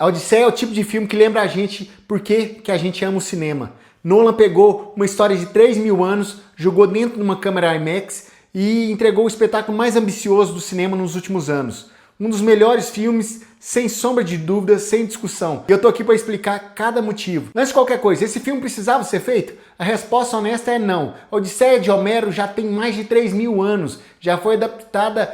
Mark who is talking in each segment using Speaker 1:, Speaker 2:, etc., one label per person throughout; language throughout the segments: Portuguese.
Speaker 1: A Odisseia é o tipo de filme que lembra a gente por que a gente ama o cinema. Nolan pegou uma história de 3.000 anos, jogou dentro de uma câmera IMAX e entregou o espetáculo mais ambicioso do cinema nos últimos anos. Um dos melhores filmes, sem sombra de dúvida, sem discussão. E eu tô aqui para explicar cada motivo. Antes de qualquer coisa, esse filme precisava ser feito? A resposta honesta é não. A Odisseia de Homero já tem mais de 3.000 anos, já foi adaptada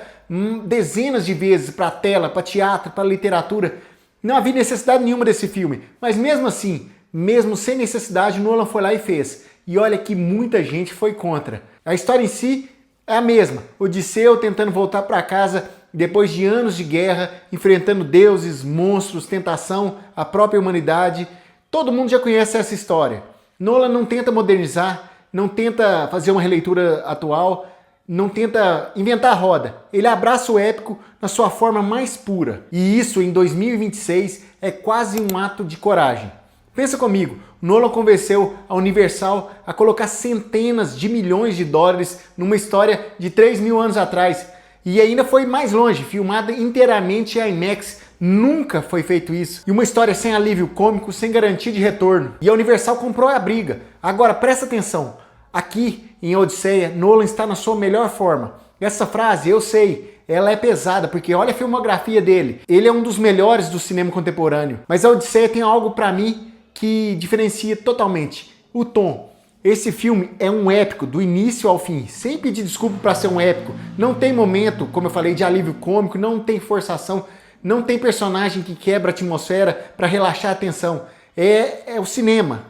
Speaker 1: dezenas de vezes para tela, para teatro, para literatura. Não havia necessidade nenhuma desse filme, mas mesmo assim, mesmo sem necessidade, Nolan foi lá e fez. E olha que muita gente foi contra. A história em si é a mesma. Odisseu tentando voltar para casa depois de anos de guerra, enfrentando deuses, monstros, tentação, a própria humanidade. Todo mundo já conhece essa história. Nolan não tenta modernizar, não tenta fazer uma releitura atual, não tenta inventar a roda. Ele abraça o épico na sua forma mais pura. E isso, em 2026, é quase um ato de coragem. Pensa comigo, Nolan convenceu a Universal a colocar centenas de milhões de dólares numa história de 3.000 anos atrás. E ainda foi mais longe, filmada inteiramente em IMAX. Nunca foi feito isso. E uma história sem alívio cômico, sem garantia de retorno. E a Universal comprou a briga. Agora, presta atenção. Aqui, em Odisseia, Nolan está na sua melhor forma. Essa frase, eu sei, ela é pesada, porque olha a filmografia dele. Ele é um dos melhores do cinema contemporâneo. Mas a Odisseia tem algo pra mim que diferencia totalmente. O tom. Esse filme é um épico, do início ao fim. Sem pedir desculpa para ser um épico. Não tem momento, como eu falei, de alívio cômico, não tem forçação, não tem personagem que quebra a atmosfera para relaxar a atenção. É o cinema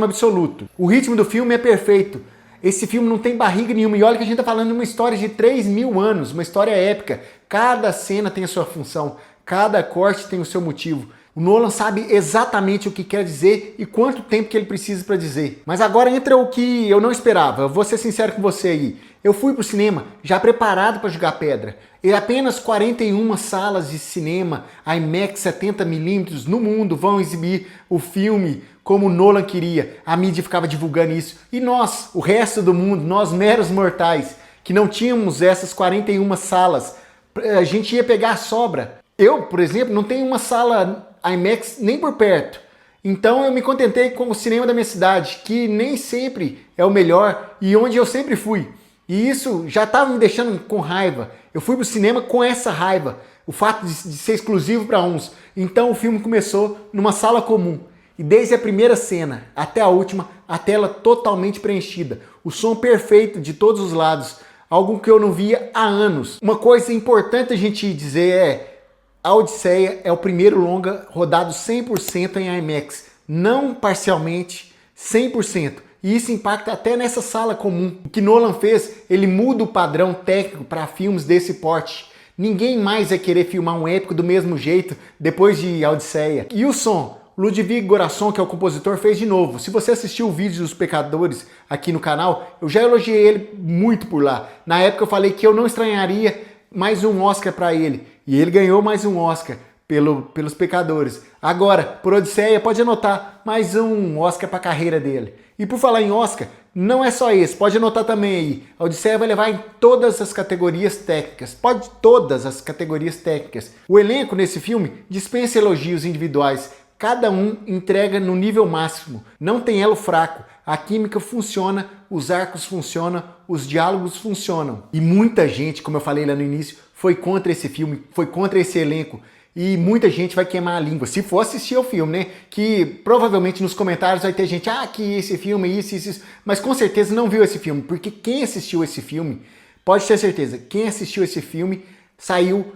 Speaker 1: absoluto. O ritmo do filme é perfeito. Esse filme não tem barriga nenhuma. E olha que a gente tá falando de uma história de 3.000 anos, uma história épica. Cada cena tem a sua função, cada corte tem o seu motivo. O Nolan sabe exatamente o que quer dizer e quanto tempo que ele precisa para dizer. Mas agora entra o que eu não esperava. Eu vou ser sincero com você aí. Eu fui pro cinema já preparado para jogar pedra. E apenas 41 salas de cinema IMAX 70mm no mundo vão exibir o filme como o Nolan queria. A mídia ficava divulgando isso. E nós, o resto do mundo, nós meros mortais, que não tínhamos essas 41 salas, a gente ia pegar a sobra. Eu, por exemplo, não tenho uma sala IMAX nem por perto. Então eu me contentei com o cinema da minha cidade, que nem sempre é o melhor e onde eu sempre fui. E isso já estava me deixando com raiva. Eu fui pro cinema com essa raiva, o fato de ser exclusivo para uns. Então o filme começou numa sala comum. E desde a primeira cena até a última, a tela totalmente preenchida. O som perfeito de todos os lados. Algo que eu não via há anos. Uma coisa importante a gente dizer é: a Odisseia é o primeiro longa rodado 100% em IMAX, não parcialmente, 100%. E isso impacta até nessa sala comum. O que Nolan fez, ele muda o padrão técnico para filmes desse porte. Ninguém mais vai querer filmar um épico do mesmo jeito depois de Odisseia. E o som? Ludwig Göransson, que é o compositor, fez de novo. Se você assistiu o vídeo dos Pecadores aqui no canal, eu já elogiei ele muito por lá. Na época eu falei que eu não estranharia mais um Oscar para ele. E ele ganhou mais um Oscar pelos Pecadores. Agora, por Odisseia, pode anotar, mais um Oscar para a carreira dele. E por falar em Oscar, não é só esse, pode anotar também aí. A Odisseia vai levar em todas as categorias técnicas. Pode todas as categorias técnicas. O elenco nesse filme dispensa elogios individuais. Cada um entrega no nível máximo. Não tem elo fraco. A química funciona, os arcos funcionam, os diálogos funcionam. E muita gente, como eu falei lá no início, foi contra esse filme, foi contra esse elenco. E muita gente vai queimar a língua, se for assistir ao filme, né? Que provavelmente nos comentários vai ter gente, que esse filme, isso. Mas com certeza não viu esse filme, porque quem assistiu esse filme, pode ter certeza, quem assistiu esse filme saiu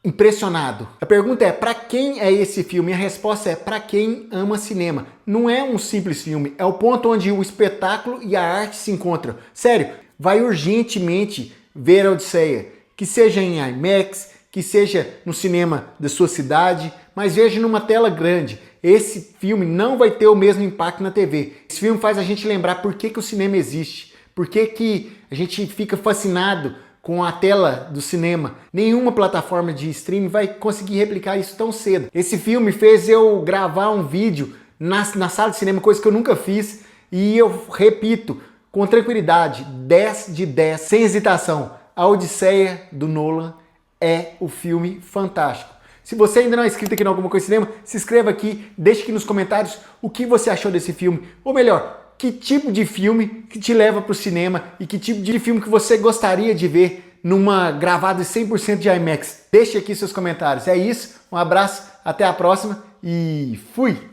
Speaker 1: impressionado. A pergunta é, para quem é esse filme? E a resposta é, para quem ama cinema. Não é um simples filme, é o ponto onde o espetáculo e a arte se encontram. Sério, vai urgentemente ver a Odisseia. Que seja em IMAX, que seja no cinema da sua cidade, mas veja numa tela grande. Esse filme não vai ter o mesmo impacto na TV. Esse filme faz a gente lembrar por que o cinema existe, por que a gente fica fascinado com a tela do cinema. Nenhuma plataforma de streaming vai conseguir replicar isso tão cedo. Esse filme fez eu gravar um vídeo na sala de cinema, coisa que eu nunca fiz, e eu repito, com tranquilidade, 10 de 10, sem hesitação. A Odisseia do Nolan é o filme fantástico. Se você ainda não é inscrito aqui no Alguma Coisa Cinema, se inscreva aqui, deixe aqui nos comentários o que você achou desse filme. Ou melhor, que tipo de filme que te leva para o cinema e que tipo de filme que você gostaria de ver numa gravada 100% de IMAX. Deixe aqui seus comentários. É isso, um abraço, até a próxima e fui!